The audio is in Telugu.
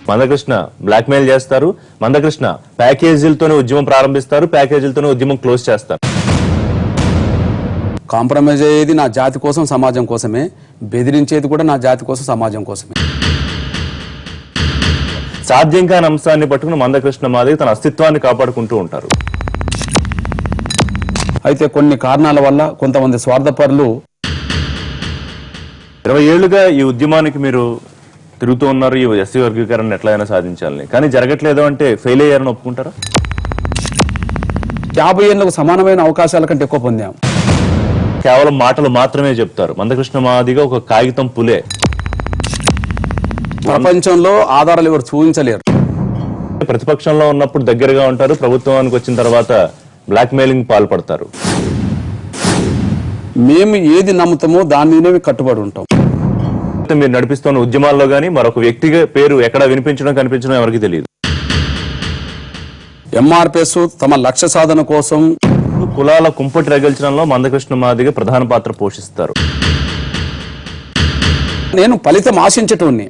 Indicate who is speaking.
Speaker 1: మందకృష్ణ బ్లాక్మెయిల్ చేస్తారు, మందకృష్ణ ప్యాకేజీలతోనే ఉద్యమం ప్రారంభిస్తారు, ప్యాకేజీలతోనే ఉద్యమం క్లోజ్ చేస్తారు.
Speaker 2: కాంప్రమైజ్ అయ్యేది నా జాతి కోసం, సమాజం కోసమే. బెదిరించేది కూడా నా జాతి కోసం, సమాజం కోసమే.
Speaker 1: సాధ్యం కాని అంశాన్ని పట్టుకుని మందకృష్ణ మాదిగ తన అస్తిత్వాన్ని కాపాడుకుంటూ ఉంటారు.
Speaker 2: అయితే కొన్ని కారణాల వల్ల కొంతమంది స్వార్థపరులు
Speaker 1: 20 ఏళ్లుగా ఈ ఉద్యమానికి మీరు తిరుగుతూ ఉన్నారు, ఈ ఎస్సీ వర్గీకరణ ఎట్లయినా సాధించాలని, కానీ జరగట్లేదు అంటే ఫెయిల్ అయ్యారని ఒప్పుకుంటారా?
Speaker 2: 50 ఏళ్లకు సమానమైన అవకాశాల కంటే ఎక్కువ పొందాం.
Speaker 1: కేవలం మాటలు మాత్రమే చెప్తారు. మందకృష్ణ మాదిగ ఒక కాగితం పులే.
Speaker 2: ప్రపంచంలో ఆధారాలు ఎవరు చూపించలేరు.
Speaker 1: ప్రతిపక్షంలో ఉన్నప్పుడు దగ్గరగా ఉంటారు, ప్రభుత్వానికి వచ్చిన తర్వాత బ్లాక్ మెయిలింగ్ పాల్పడతారు.
Speaker 2: మేము ఏది నమ్ముతామో దాని మీదనే కట్టుబడి ఉంటాం.
Speaker 1: మీరు నడిపిస్తున్న ఉద్యమాల్లో గానీ మరొక వ్యక్తి పేరు ఎక్కడ వినిపించడం కనిపించడం ఎవరికి తెలియదు.
Speaker 2: ఎంఆర్పిఎస్ తమ లక్ష్య సాధన కోసం
Speaker 1: కులాల కుంపటి రగిల్చడంలో మందకృష్ణ మాదిగ ప్రధాన పాత్ర పోషిస్తారు.
Speaker 2: నేను ఫలితం ఆశించటోన్ని.